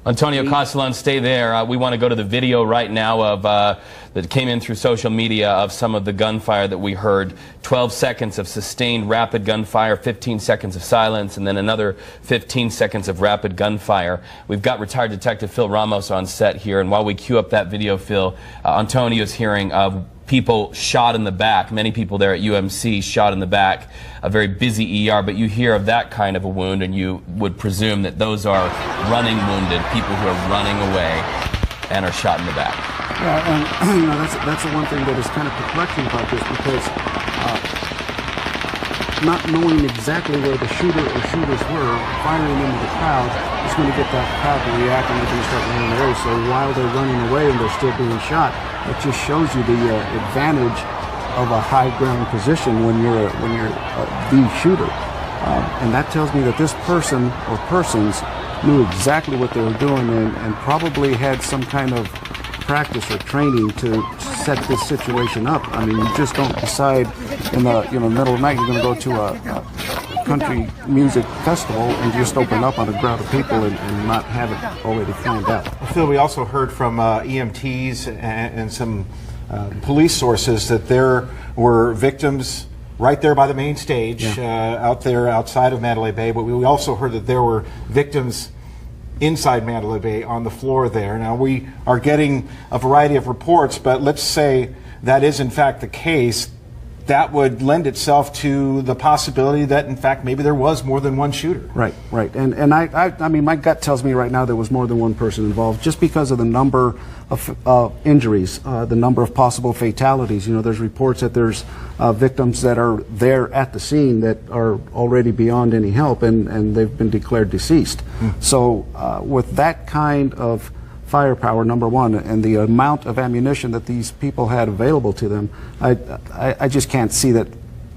Antonio Castellan, stay there. We want to go to the video right now of that came in through social media of some of the gunfire that we heard. 12 seconds of sustained rapid gunfire, 15 seconds of silence, and then another 15 seconds of rapid gunfire. We've got retired Detective Phil Ramos on set here, and while we cue up that video, Phil, Antonio's hearing of people shot in the back, many people there at UMC shot in the back, a very busy ER, but you hear of that kind of a wound and you would presume that those are running wounded, people who are running away and are shot in the back. Yeah, and that's the one thing that is kind of perplexing about this, because not knowing exactly where the shooter or shooters were, firing into the crowd is going to get that crowd to react and they're going to start running away. So while they're running away and they're still being shot, it just shows you the advantage of a high ground position when you're the shooter, and that tells me that this person or persons knew exactly what they were doing and probably had some kind of practice or training to set this situation up. I mean, you just don't decide in the middle of the night you're going to go to a country music festival and just open up on a crowd of people and not have it already planned out. Phil, we also heard from EMTs and some police sources that there were victims right there by the main stage, out there outside of Mandalay Bay, but we also heard that there were victims inside Mandalay Bay on the floor there. Now, we are getting a variety of reports, but let's say that is in fact the case. That would lend itself to the possibility that, in fact, maybe there was more than one shooter. Right, right. And I mean, my gut tells me right now there was more than one person involved, just because of the number of injuries, the number of possible fatalities. You know, there's reports that there's victims that are there at the scene that are already beyond any help, and they've been declared deceased. So with that kind of firepower, number one, and the amount of ammunition that these people had available to them, I just can't see that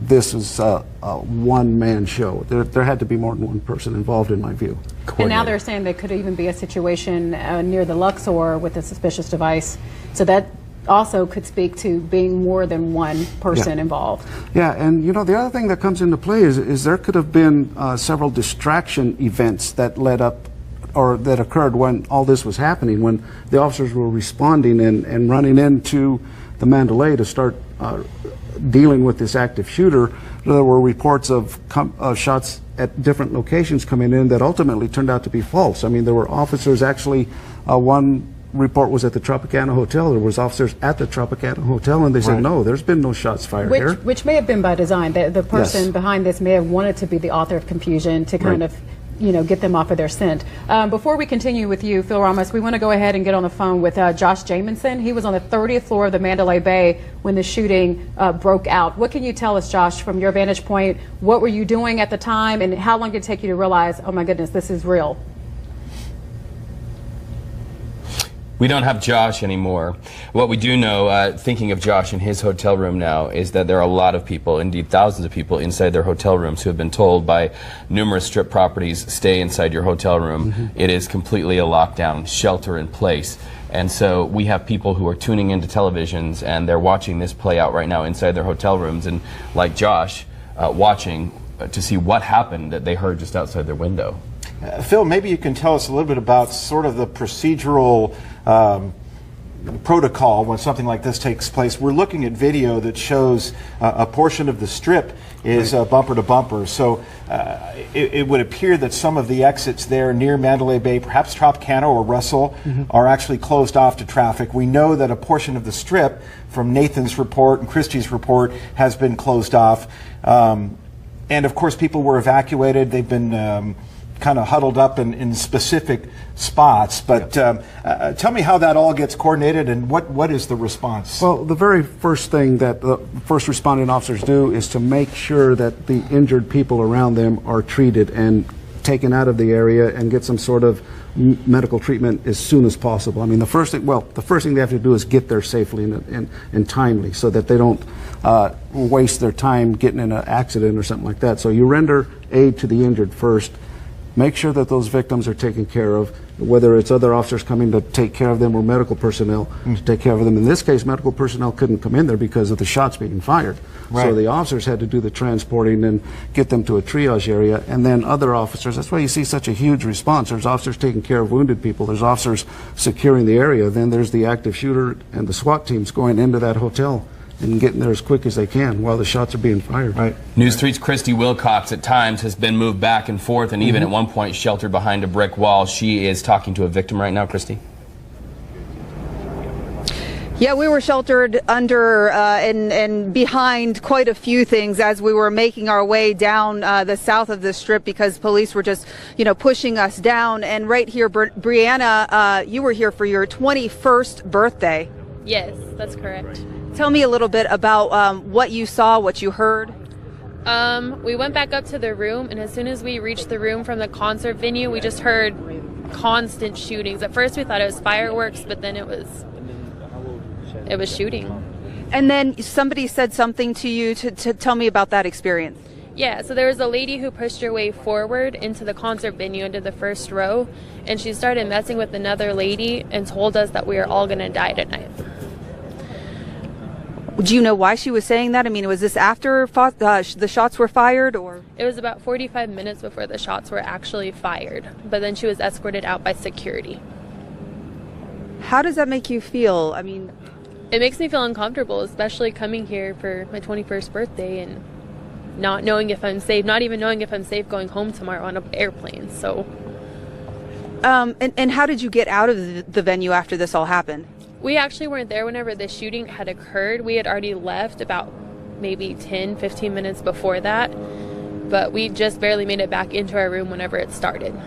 this is a one-man show. There had to be more than one person involved, in my view. And now they're saying there could even be a situation near the Luxor with a suspicious device. So that also could speak to being more than one person involved. Yeah, and you know, the other thing that comes into play is there could have been several distraction events that led up or that occurred when all this was happening, when the officers were responding and running into the Mandalay to start dealing with this active shooter. There were reports of shots at different locations coming in that ultimately turned out to be false. I mean, there were officers actually, one report was at the Tropicana Hotel. There was officers at the Tropicana Hotel, and they said, no, there's been no shots fired here. Which may have been by design. The person behind this may have wanted to be the author of confusion to kind of, you know, get them off of their scent. Before we continue with you, Phil Ramos, we want to go ahead and get on the phone with Josh Jamison. He was on the 30th floor of the Mandalay Bay when the shooting broke out. What can you tell us, Josh, from your vantage point? What were you doing at the time, and how long did it take you to realize, oh my goodness, this is real? We don't have Josh anymore. What we do know, thinking of Josh in his hotel room now, is that there are a lot of people, indeed thousands of people, inside their hotel rooms who have been told by numerous strip properties, stay inside your hotel room. It is completely a lockdown, shelter in place. And so we have people who are tuning into televisions and they're watching this play out right now inside their hotel rooms, and like Josh, watching to see what happened that they heard just outside their window. Phil, maybe you can tell us a little bit about sort of the procedural protocol when something like this takes place. We're looking at video that shows a portion of the strip is bumper to bumper. So it would appear that some of the exits there near Mandalay Bay, perhaps Tropicana or Russell, are actually closed off to traffic. We know that a portion of the strip, from Nathan's report and Christie's report, has been closed off. And of course, people were evacuated. They've been kind of huddled up in specific spots, but tell me how that all gets coordinated and what is the response? Well, the very first thing that the first responding officers do is to make sure that the injured people around them are treated and taken out of the area and get some sort of medical treatment as soon as possible. I mean, the first thing they have to do is get there safely and timely, so that they don't waste their time getting in an accident or something like that. So you render aid to the injured first, make sure that those victims are taken care of, whether it's other officers coming to take care of them or medical personnel to take care of them. In this case, medical personnel couldn't come in there because of the shots being fired. Right. So the officers had to do the transporting and get them to a triage area, and then other officers. That's why you see such a huge response. There's officers taking care of wounded people. There's officers securing the area. Then there's the active shooter and the SWAT teams going into that hotel and getting there as quick as they can while the shots are being fired. Right. News 3's Christy Wilcox at times has been moved back and forth and even at one point sheltered behind a brick wall. She is talking to a victim right now. Christy? Yeah, we were sheltered under and behind quite a few things as we were making our way down the south of the Strip because police were just, pushing us down. And right here, Brianna, you were here for your 21st birthday. Yes, that's correct. Tell me a little bit about what you saw, what you heard. We went back up to the room, and as soon as we reached the room from the concert venue, we just heard constant shootings. At first we thought it was fireworks, but then it was shooting. And then somebody said something to you to tell me about that experience. Yeah, so there was a lady who pushed her way forward into the concert venue, into the first row, and she started messing with another lady and told us that we were all going to die tonight. Do you know why she was saying that? I mean, was this after the shots were fired, or? It was about 45 minutes before the shots were actually fired, but then she was escorted out by security. How does that make you feel? I mean, it makes me feel uncomfortable, especially coming here for my 21st birthday and not knowing if I'm safe, not even knowing if I'm safe going home tomorrow on an airplane. So, and how did you get out of the venue after this all happened? We actually weren't there whenever the shooting had occurred. We had already left about maybe 10, 15 minutes before that, but we just barely made it back into our room whenever it started.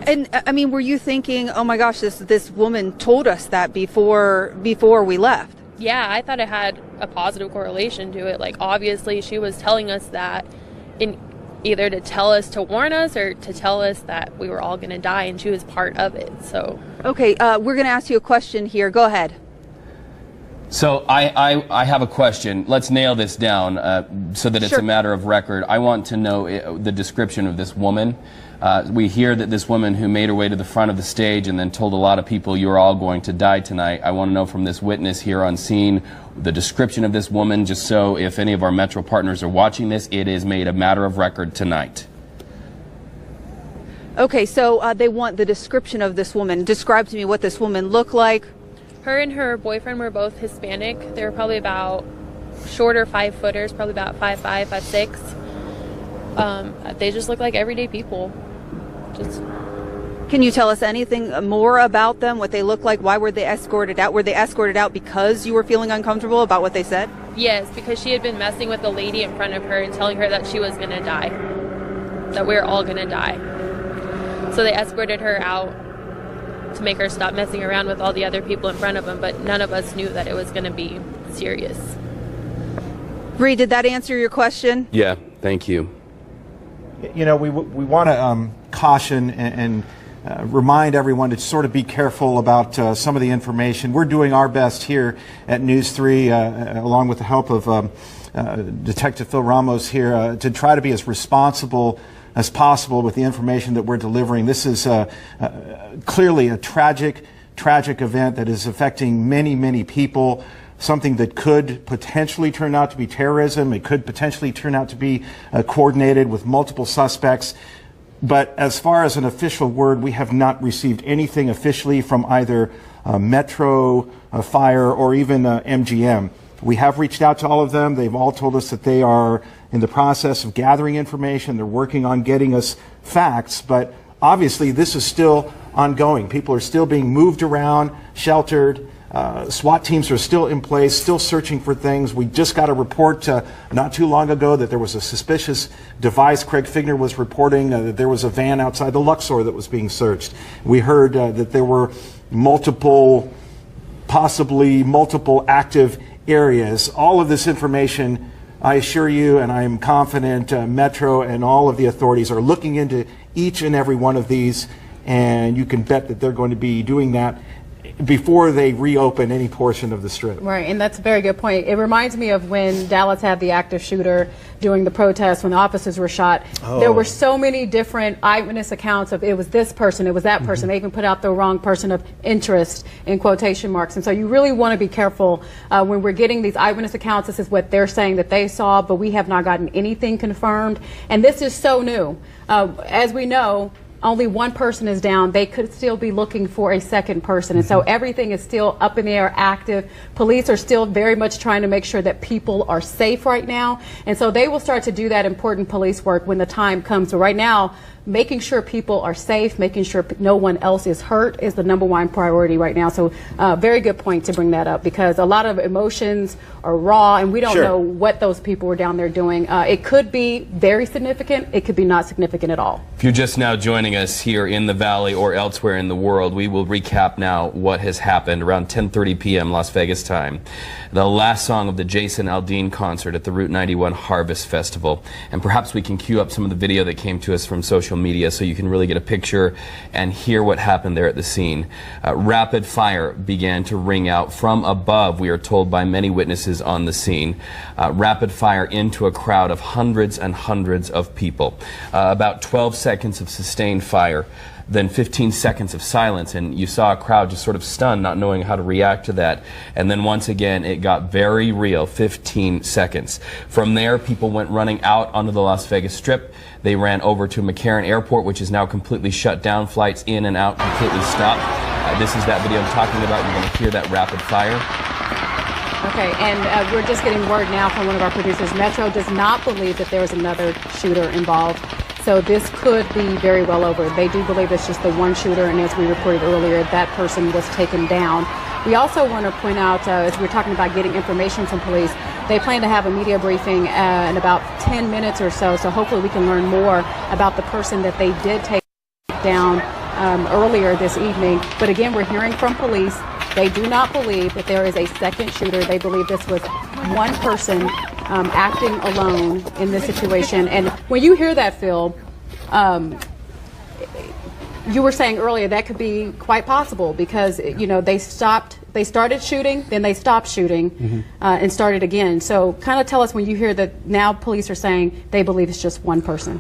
And I mean, were you thinking, oh my gosh, this woman told us that before we left? Yeah, I thought it had a positive correlation to it. Like, obviously she was telling us that in either to tell us, to warn us, or to tell us that we were all going to die, and she was part of it. So okay, we're going to ask you a question here. Go ahead. So I have a question. Let's nail this down so that it's Sure. a matter of record. I want to know the description of this woman. We hear that this woman who made her way to the front of the stage and then told a lot of people you're all going to die tonight. I want to know from this witness here on scene the description of this woman, just so if any of our Metro partners are watching this, it is made a matter of record tonight. Okay, so they want the description of this woman. Describe to me what this woman looked like. Her and her boyfriend were both Hispanic. They were probably about shorter 5-footers, probably about 5'5", 5'6". They just look like everyday people. Can you tell us anything more about them, what they look like? Why were they escorted out? Were they escorted out because you were feeling uncomfortable about what they said? Yes, because she had been messing with the lady in front of her and telling her that she was going to die, that we were all going to die. So they escorted her out to make her stop messing around with all the other people in front of them, but none of us knew that it was going to be serious. Bree, did that answer your question? Yeah, thank you. We want to caution and remind everyone to sort of be careful about some of the information. We're doing our best here at News 3, along with the help of Detective Phil Ramos here, to try to be as responsible as possible with the information that we're delivering. This is clearly a tragic event that is affecting many, many people. Something that could potentially turn out to be terrorism. It could potentially turn out to be coordinated with multiple suspects. But as far as an official word, we have not received anything officially from either Metro Fire or even MGM. We have reached out to all of them. They've all told us that they are in the process of gathering information. They're working on getting us facts. But obviously, this is still ongoing. People are still being moved around, sheltered. SWAT teams are still in place, still searching for things. We just got a report not too long ago that there was a suspicious device. Craig Figner was reporting that there was a van outside the Luxor that was being searched. We heard that there were possibly multiple active areas. All of this information, I assure you, and I am confident Metro and all of the authorities are looking into each and every one of these, and you can bet that they're going to be doing that before they reopen any portion of the Strip. Right, and that's a very good point. It reminds me of when Dallas had the active shooter during the protests when the officers were shot. There were so many different eyewitness accounts of it was this person, it was that person. They even put out the wrong person of interest in quotation marks. And so you really want to be careful when we're getting these eyewitness accounts. This is what they're saying that they saw, but we have not gotten anything confirmed. And this is so new. As we know, only one person is down. They could still be looking for a second person. And so everything is still up in the air, active. Police are still very much trying to make sure that people are safe right now. And so they will start to do that important police work when the time comes. So right now, making sure people are safe, making sure no one else is hurt is the #1 priority right now. So very good point to bring that up, because a lot of emotions are raw and we don't know what those people were down there doing. It could be very significant. It could be not significant at all. If you're just now joining us here in the Valley or elsewhere in the world, we will recap now what has happened around 10:30 p.m. Las Vegas time. The last song of the Jason Aldean concert at the Route 91 Harvest Festival. And perhaps we can cue up some of the video that came to us from social media so you can really get a picture and hear what happened there at the scene. Rapid fire began to ring out from above, we are told by many witnesses on the scene. Rapid fire into a crowd of hundreds and hundreds of people. About 12 seconds of sustained fire, then 15 seconds of silence, and you saw a crowd just sort of stunned, not knowing how to react to that. And then once again, it got very real, 15 seconds. From there, people went running out onto the Las Vegas Strip. They ran over to McCarran Airport, which is now completely shut down. Flights in and out completely stopped. This is that video I'm talking about. You're going to hear that rapid fire. Okay, and we're just getting word now from one of our producers. Metro does not believe that there is another shooter involved. So this could be very well over. They do believe it's just the one shooter, and as we reported earlier, that person was taken down. We also want to point out, as we're talking about getting information from police, they plan to have a media briefing in about 10 minutes or so, so hopefully we can learn more about the person that they did take down earlier this evening. But again, we're hearing from police. They do not believe that there is a second shooter. They believe this was one person acting alone in this situation. And when you hear that, Phil, you were saying earlier that could be quite possible because, you know, they started shooting, then they stopped shooting and started again. So kind of tell us when you hear that now police are saying they believe it's just one person.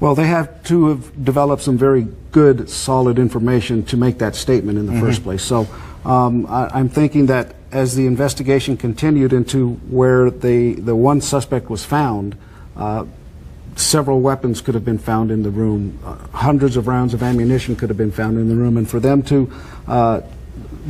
Well, they have to have developed some very good, solid information to make that statement in the first place. So I'm thinking that as the investigation continued into where the one suspect was found, several weapons could have been found in the room. Hundreds of rounds of ammunition could have been found in the room. And for them to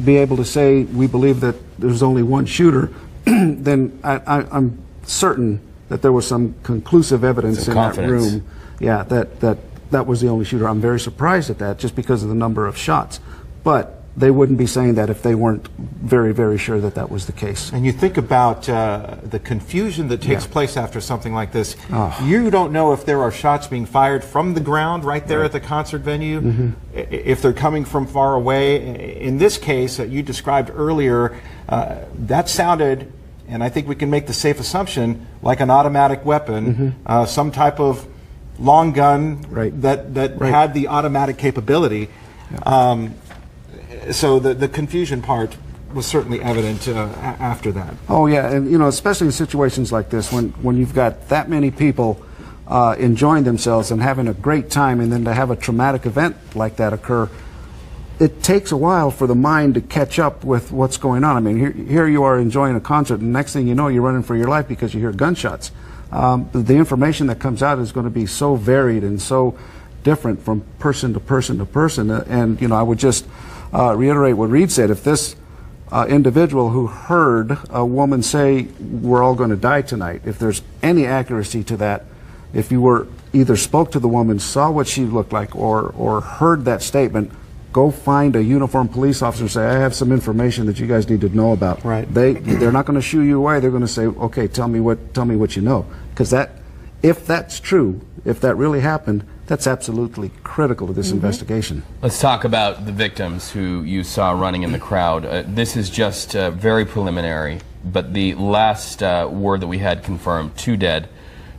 be able to say, we believe that there's only one shooter, then I'm certain that there was some conclusive evidence in that room. Yeah, that was the only shooter. I'm very surprised at that, just because of the number of shots. But they wouldn't be saying that if they weren't very, very sure that that was the case. And you think about the confusion that takes place after something like this. You don't know if there are shots being fired from the ground right there at the concert venue, if they're coming from far away. In this case that you described earlier, that sounded, and I think we can make the safe assumption, like an automatic weapon, some type of long gun that had the automatic capability. So the confusion part was certainly evident after that. Oh yeah, and you know, especially in situations like this, when you've got that many people enjoying themselves and having a great time, and then to have a traumatic event like that occur, it takes a while for the mind to catch up with what's going on. I mean, here you are enjoying a concert, and next thing you know, you're running for your life because you hear gunshots. The information that comes out is going to be so varied and so different from person to person to person. And you know, I would just reiterate what Reed said. If this individual who heard a woman say, "We're all going to die tonight," if there's any accuracy to that, if you were either spoke to the woman, saw what she looked like, or heard that statement, go find a uniformed police officer and say, "I have some information that you guys need to know about." Right. They're not going to shoo you away. They're going to say, "Okay, tell me what you know," because if that's true, if that really happened, that's absolutely critical to this investigation. Let's talk about the victims who you saw running in the crowd. This is just very preliminary, but the last word that we had confirmed: 2 dead,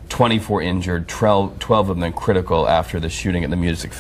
24 injured, 12 of them critical after the shooting at the music festival.